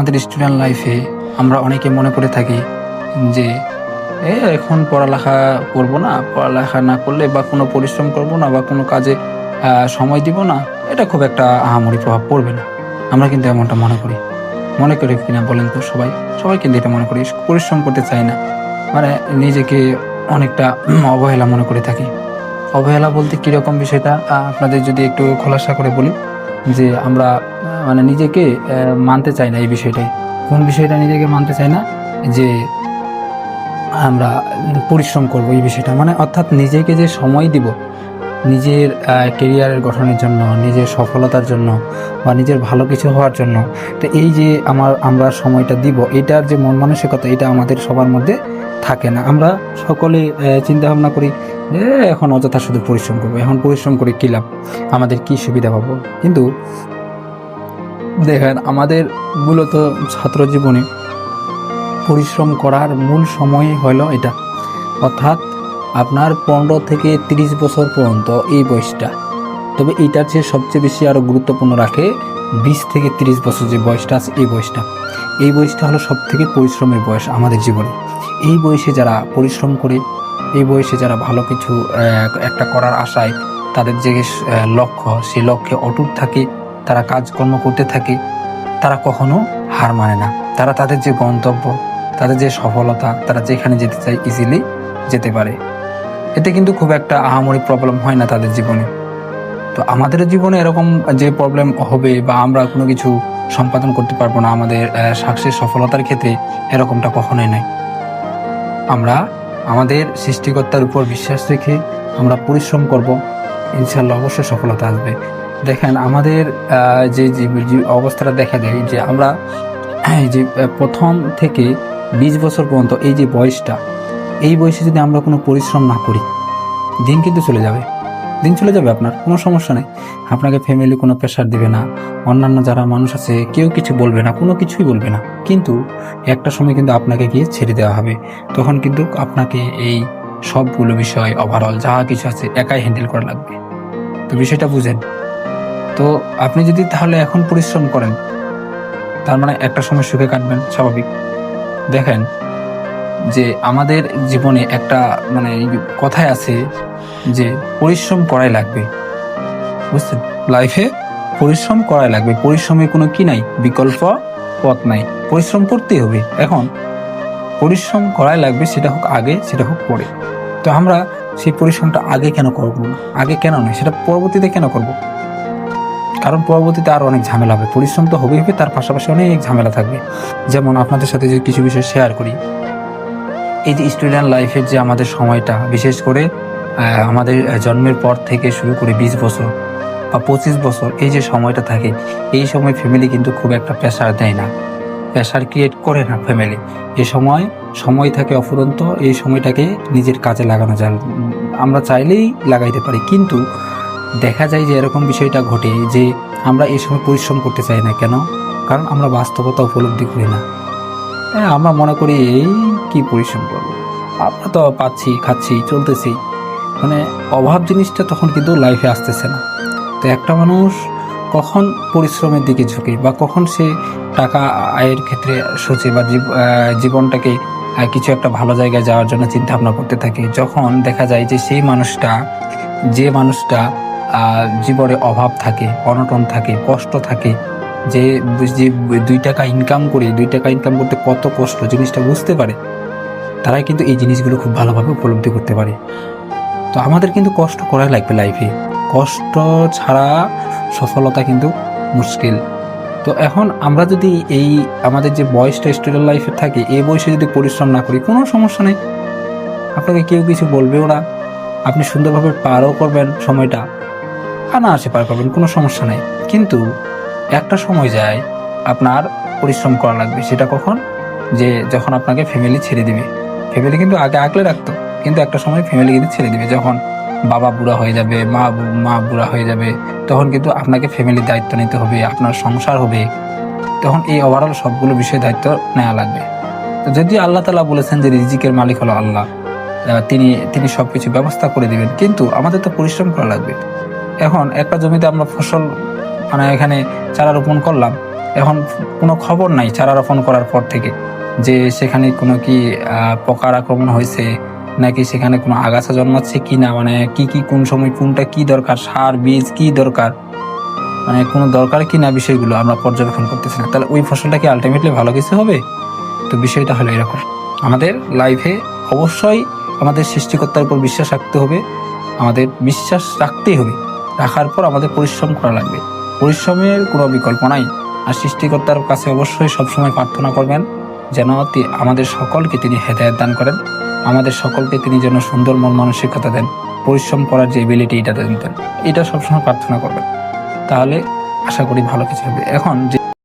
আমাদের স্টুডেন্ট লাইফে আমরা অনেকে মনে করে থাকি যে এখন পড়ালেখা করব না, পড়ালেখা না করলে বা কোনো পরিশ্রম করব না বা কোনো কাজে সময় দিব না, এটা খুব একটা আহামরি প্রভাব পড়বে না। আমরা কিন্তু এমনটা মনে করি কিনা বলেন তো? সবাই সবাই কিন্তু এটা মনে করি, পরিশ্রম করতে চাই না, মানে নিজেকে অনেকটা অবহেলা মনে করে থাকি। অবহেলা বলতে কিরকম বিষয়টা আপনাদের যদি একটু খোলাসা করে বলি, যে আমরা মানে নিজেকে মানতে চাই না এই বিষয়টাই। কোন বিষয়টা নিজেকে মানতে চাই না? যে আমরা পরিশ্রম করব এই বিষয়টা, মানে অর্থাৎ নিজেকে যে সময় দিব নিজের কেরিয়ারের গঠনের জন্য, নিজের সফলতার জন্য বা নিজের ভালো কিছু হওয়ার জন্য, তো এই যে আমরা সময়টা দিব, এটার যে মন মানসিকতা, এটা আমাদের সবার মধ্যে থাকে না। আমরা সকলে চিন্তা ভাবনা করি যে এখন অযথা শুধু পরিশ্রম করবো, এখন পরিশ্রম করে কী লাভ, আমাদের কি সুবিধা পাবো। কিন্তু দেখেন, আমাদের মূলত ছাত্র জীবনে পরিশ্রম করার মূল সময়ই হলো এটা, অর্থাৎ আপনার 15 থেকে 30 বছর পর্যন্ত এই বয়সটা। তবে এইটার চেয়ে সবচেয়ে বেশি আরও গুরুত্বপূর্ণ রাখে 20 থেকে 30 বছর যে বয়সটা আছে, এই বয়সটা হলো সব থেকে পরিশ্রমের বয়স আমাদের জীবনে। এই বয়সে যারা পরিশ্রম করে, এই বয়সে যারা ভালো কিছু একটা করার আশায় তাদের যে লক্ষ্য, সেই লক্ষ্যে অটুট থাকে, তারা কাজকর্ম করতে থাকে, তারা কখনো হার মানে না। তারা তাদের যে গন্তব্য, তাদের যে সফলতা, তারা যেখানে যেতে চায় ইজিলি যেতে পারে। এতে কিন্তু খুব একটা আহামরি প্রবলেম হয় না তাদের জীবনে। তো আমাদের জীবনে এরকম যে প্রবলেম হবে বা আমরা কোনো কিছু সম্পাদন করতে পারবো না আমাদের সাকসেস সফলতার ক্ষেত্রে, এরকমটা কখনোই নয়। আমরা আমাদের সৃষ্টিকর্তার উপর বিশ্বাস রেখে আমরা পরিশ্রম করব, ইনশাল্লাহ অবশ্যই সফলতা আসবে। দেখেন, আমাদের যে অবস্থাটা দেখা যায় যে আমরা এই যে প্রথম থেকে 20 বছর পর্যন্ত এই যে বয়সটা, এই বয়সে যদি আমরা কোনো পরিশ্রম না করি, দিন কিন্তু চলে যাবে, আপনার কোনো সমস্যা নেই। আপনাকে ফ্যামিলি কোনো প্রেশার দেবে না, অন্যান্য যারা মানুষ আছে কেউ কিছু বলবে না, কোনো কিছুই বলবে না। কিন্তু একটা সময় কিন্তু আপনাকে গিয়ে ছেড়ে দেওয়া হবে, তখন কিন্তু আপনাকে এই সবগুলো বিষয় ওভারঅল যা কিছু আছে একাই হ্যান্ডেল করা লাগবে। তো বিষয়টা বুঝেন। তো আপনি যদি তাহলে এখন পরিশ্রম করেন, তার মানে একটা সময় সুখে কাটবেন, স্বাভাবিক। দেখেন যে আমাদের জীবনে একটা মানে কথাই আছে যে পরিশ্রম করাই লাগবে, বুঝছেন? লাইফে পরিশ্রম করাই লাগবে, পরিশ্রমের কোনো কি নাই, বিকল্প পথ নাই, পরিশ্রম করতেই হবে। এখন পরিশ্রম করাই লাগবে, সেটা হোক আগে, সেটা হোক পরে। তো আমরা সেই পরিশ্রমটা আগে কেন করবো না, আগে কেন নয়, সেটা পরবর্তীতে কেন করব? কারণ পরবর্তীতে আরও অনেক ঝামেলা হবে। পরিশ্রম তো হবেই হবে, তার পাশাপাশি অনেক ঝামেলা থাকবে। যেমন আপনাদের সাথে যে কিছু বিষয় শেয়ার করি, এই যে স্টুডেন্ট লাইফের যে আমাদের সময়টা, বিশেষ করে আমাদের জন্মের পর থেকে শুরু করে 20 বছর বা 25 বছর, এই যে সময়টা থাকে, এই সময় ফ্যামিলি কিন্তু খুব একটা প্রেশার দেয় না, প্রেশার ক্রিয়েট করে না ফ্যামিলি। এই সময় থাকে অফুরন্ত, এই সময়টাকে নিজের কাজে লাগানো যায়, আমরা চাইলেই লাগাইতে পারি। কিন্তু দেখা যায় যে এরকম বিষয়টা ঘটে যে আমরা এই সময় পরিশ্রম করতে চাই না। কেন? কারণ আমরা বাস্তবতা উপলব্ধি করি না। আমরা মনে করি এই কি পরিশ্রম করবো, আমরা তো পাচ্ছি, খাচ্ছি, চলতেছি, মানে অভাব জিনিসটা তখন কিন্তু লাইফে আসতেছে না। তো একটা মানুষ কখন পরিশ্রমের দিকে ঝুঁকে বা কখন সে টাকা আয়ের ক্ষেত্রে সোচে বা জীবনটাকে কিছু একটা ভালো জায়গায় যাওয়ার জন্য চিন্তা ভাবনা করতে থাকে, যখন দেখা যায় যে সেই মানুষটা, যে মানুষটা জীবনে অভাব থাকে, অনটন থাকে, কষ্ট থাকে, যে 2 টাকা ইনকাম করতে কত কষ্ট জিনিসটা বুঝতে পারে, তারাই কিন্তু এই জিনিসগুলো খুব ভালোভাবে উপলব্ধি করতে পারে। তো আমাদের কিন্তু কষ্ট করাই লাগবে লাইফে, কষ্ট ছাড়া সফলতা কিন্তু মুশকিল। তো এখন আমরা যদি এই আমাদের যে বয়সটা স্টুডেন্ট লাইফে থাকে, এই বয়সে যদি পরিশ্রম না করি, কোনো সমস্যা নেই, আপনাকে কেউ কিছু বলবেও না, আপনি সুন্দরভাবে পারও করবেন সময়টা, অনায়াসে পার করবেন, কোনো সমস্যা নেই। কিন্তু একটা সময় যায় আপনার পরিশ্রম করা লাগবে, সেটা কখন? যে যখন আপনাকে ফ্যামিলি ছেড়ে দিবে। ফ্যামিলি কিন্তু আগে আগলে রাখতো, কিন্তু একটা সময় ফ্যামিলি কিন্তু ছেড়ে দিবে। যখন বাবা বুড়া হয়ে যাবে, মা বুড়া হয়ে যাবে, তখন কিন্তু আপনাকে ফ্যামিলির দায়িত্ব নিতে হবে, আপনার সংসার হবে, তখন এই ওভারঅল সবগুলো বিষয়ে দায়িত্ব নেওয়া লাগবে। তো যদি আল্লাহ তাআলা বলেছেন যে রিজিকের মালিক হলো আল্লাহ, তিনি সবকিছু ব্যবস্থা করে দিবেন, কিন্তু আমাদের তো পরিশ্রম করা লাগবে। এখন একটা জমিতে আমরা ফসল মানে এখানে চারা রোপণ করলাম, এখন কোনো খবর নাই চারা রোপণ করার পর থেকে যে সেখানে কোনো কি পোকার আক্রমণ হয়েছে নাকি সেখানে কোনো আগাছা জন্মাচ্ছে কি না, মানে কি কি কোন সময় কোনটা কি দরকার, সার বীজ কি দরকার, মানে কোনো দরকার কি না, বিষয়গুলো আমরা পর্যবেক্ষণ করতেছি না। তাহলে ওই ফসলটা কি আলটিমেটলি ভালো কিছু হবে? তো বিষয়টা হলো এরকম। আমাদের লাইফে অবশ্যই আমাদের সৃষ্টিকর্তার উপর বিশ্বাস রাখতে হবে, আমাদের বিশ্বাস রাখতেই হবে, রাখার পর আমাদের পরিশ্রম করা লাগবে, পরিশ্রমের কোনো বিকল্প নাই। আর সৃষ্টিকর্তার কাছে অবশ্যই সবসময় প্রার্থনা করবেন যেন আমাদের সকলকে তিনি হেদায়েত দান করেন, আমাদের সকলকে তিনি যেন সুন্দর মন মানসিকতা দেন, পরিশ্রম করার যে এবিলিটি এটা দেন, এটা সবসময় প্রার্থনা করবেন। তাহলে আশা করি ভালো কিছু হবে। এখন যে